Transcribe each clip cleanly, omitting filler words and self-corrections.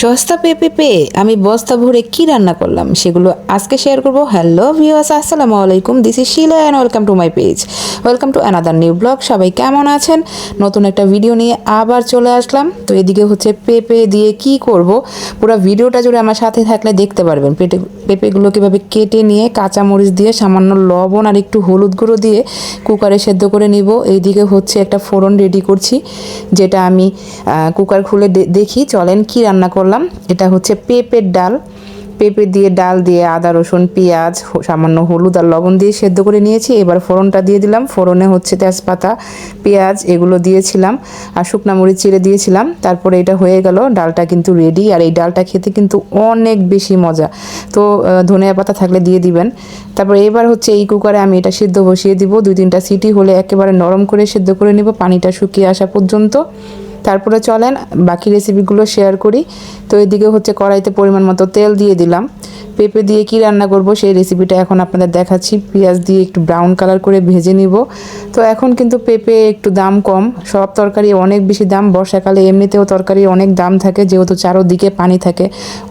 সস্তা পেঁপে পেয়ে আমি বস্তা ভরে কি রান্না করলাম সেগুলো আজকে শেয়ার করব। হ্যালো ভিউয়ার্স, আসসালামু আলাইকুম, this is Shila and welcome to my page, welcome to another new blog. সবাই কেমন আছেন? নতুন একটা ভিডিও নিয়ে আবার চলে আসলাম। তো এদিকে হচ্ছে পেঁপে দিয়ে কি করব, পুরো ভিডিওটা জুড়ে আমার সাথে থাকলে দেখতে পারবেন। পেঁপেগুলো কীভাবে কেটে নিয়ে কাঁচামরিচ দিয়ে সামান্য লবণ আর একটু হলুদ গুঁড়ো দিয়ে কুকারে সেদ্ধ করে নিব। এইদিকে হচ্ছে একটা ফোড়ন রেডি করছি, যেটা আমি কুকার খুলে দেখি চলেন কি রান্না করলাম। এটা হচ্ছে পেঁপের ডাল, পেঁপে দিয়ে ডাল দিয়ে আদা রসুন পেঁয়াজ সামান্য হলুদ আর লবণ দিয়ে সেদ্ধ করে নিয়েছি। এবার ফোড়নটা দিয়ে দিলাম। ফোড়নে হচ্ছে তেজপাতা পেঁয়াজ এগুলো দিয়েছিলাম আর শুকনা মরিচ চিড়ে দিয়েছিলাম। তারপরে এটা হয়ে গেল, ডালটা কিন্তু রেডি। আর এই ডালটা খেতে কিন্তু অনেক বেশি মজা, তো ধনিয়া পাতা থাকলে দিয়ে দিবেন। তারপর এবার হচ্ছে এই কুকারে আমি এটা সিদ্ধ বসিয়ে দিব। 2-3টা সিটি হলে একেবারে নরম করে সিদ্ধ করে নিব, পানিটা শুকিয়ে আসা পর্যন্ত। তারপরে চলেন বাকি রেসিপিগুলো শেয়ার করি। তো এদিকে হচ্ছে কড়াইতে পরিমাণ মতো তেল দিয়ে দিলাম। পেঁপে দিয়ে কি রান্না করব সেই রেসিপিটা এখন আপনাদের দেখাচ্ছি। পেঁয়াজ দিয়ে একটু ব্রাউন কালার করে ভেজে নিব। তো এখন কিন্তু পেঁপে একটু দাম কম, সব তরকারি অনেক বেশি দাম। বর্ষাকালে এমনিতেও তরকারি অনেক দাম থাকে, যেহেতু চারোদিকে পানি থাকে,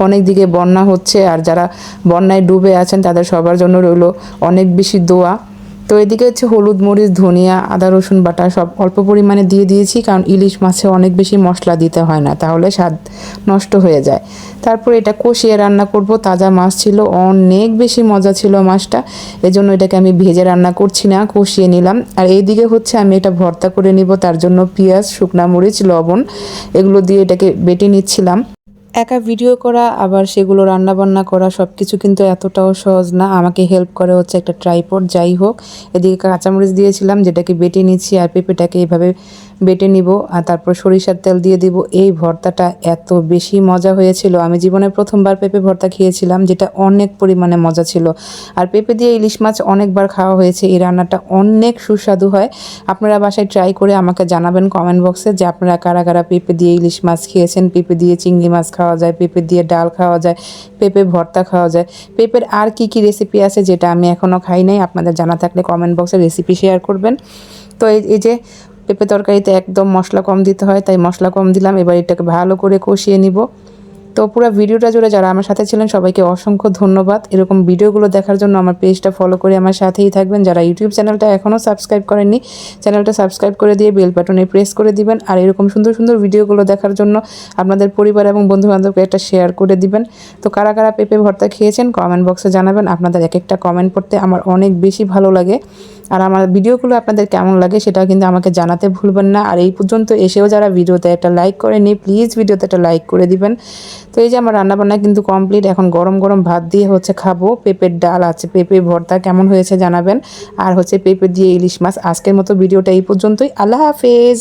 অনেক দিকে বন্যা হচ্ছে। আর যারা বন্যায় ডুবে আছেন তাদের সবার জন্য রইল অনেক বেশি দোয়া। তো এদিকে হচ্ছে হলুদ মরিচ ধনিয়া আদা রসুন বাটা সব অল্প পরিমাণে দিয়ে দিয়েছি, কারণ ইলিশ মাছে অনেক বেশি মশলা দিতে হয় না, তাহলে স্বাদ নষ্ট হয়ে যায়। তারপর এটা কষিয়ে রান্না করব। তাজা মাছ ছিল, অনেক বেশি মজা ছিল মাছটা, এজন্য এটাকে আমি ভেজে রান্না করছি না, কষিয়ে নিলাম। আর এইদিকে হচ্ছে আমি এটা ভর্তা করে নিব, তার জন্য পেঁয়াজ শুকনা মরিচ লবণ এগুলো দিয়ে এটাকে বেটে নিচ্ছিলাম। একা ভিডিও করা আবার সেগুলো রান্না বান্না করা সব কিছু কিন্তু এতটাও সহজ না, আমাকে হেল্প করে হচ্ছে একটা ট্রাইপড। যাই হোক, এদিকে কাঁচামরিচ দিয়েছিলাম যেটাকে বেটে নিচ্ছি, আর পেঁপেটাকে এইভাবে বেটে নিব। আর তারপর সরিষার তেল দিয়ে দিব। এই ভর্তাটা এত বেশি মজা হয়েছিল, আমি জীবনে প্রথমবার পেঁপে ভর্তা খেয়েছিলাম, যেটা অনেক পরিমাণে মজা ছিল। আর পেঁপে দিয়ে ইলিশ মাছ অনেকবার খাওয়া হয়েছে, এই রান্নাটা অনেক সুস্বাদু হয়। আপনারা বাসায় ট্রাই করে আমাকে জানাবেন কমেন্ট বক্সে যে আপনারা কারা কারা পেঁপে দিয়ে ইলিশ মাছ খেয়েছেন, পেঁপে দিয়ে চিংড়ি মাছ খাওয়া যায়, পেঁপে দিয়ে ডাল খাওয়া যায়, পেঁপে ভর্তা খাওয়া যায়। পেঁপের আর কি কি রেসিপি আছে যেটা আমি এখনও খাই নাই, আপনাদের জানা থাকলে কমেন্ট বক্সে রেসিপি শেয়ার করবেন। তো এই যে পেঁপে তরকারিতে একদম মশলা কম দিতে হয়, তাই মশলা কম দিলাম। এবার এটাকে ভালো করে কষিয়ে নিব। তো পুরো ভিডিওটা জুড়ে যারা আমার সাথে ছিলেন সবাইকে অসংখ্য ধন্যবাদ। এরকম ভিডিওগুলো দেখার জন্য আমার পেজটা ফলো করে আমার সাথেই থাকবেন। যারা ইউটিউব চ্যানেলটা এখনও সাবস্ক্রাইব করেননি, চ্যানেলটা সাবস্ক্রাইব করে দিয়ে বেল বাটনে প্রেস করে দিবেন। আর এরকম সুন্দর সুন্দর ভিডিওগুলো দেখার জন্য আপনাদের পরিবার এবং বন্ধুবান্ধবকে একটা শেয়ার করে দিবেন। তো কারা কারা পেঁপে ভর্তা খেয়েছেন কমেন্ট বক্সে জানাবেন। আপনাদের এক একটা কমেন্ট পড়তে আমার অনেক বেশি ভালো লাগে। আর আমার ভিডিওগুলো আপনাদের কেমন লাগে সেটাও কিন্তু আমাকে জানাতে ভুলবেন না। আর এই পর্যন্ত এসেও যারা ভিডিওতে একটা লাইক করেনি, প্লিজ ভিডিওতে একটা লাইক করে দিবেন। তো এই যে আমার রান্নাবান্না কিন্তু কমপ্লিট, এখন গরম গরম ভাত দিয়ে হচ্ছে খাবো। পেঁপের ডাল আছে, পেঁপে ভর্তা কেমন হয়েছে জানাবেন। আর হচ্ছে পেঁপে দিয়ে ইলিশ মাছ। আজকের মতো ভিডিওটা এই পর্যন্তই। আল্লাহ হাফেজ।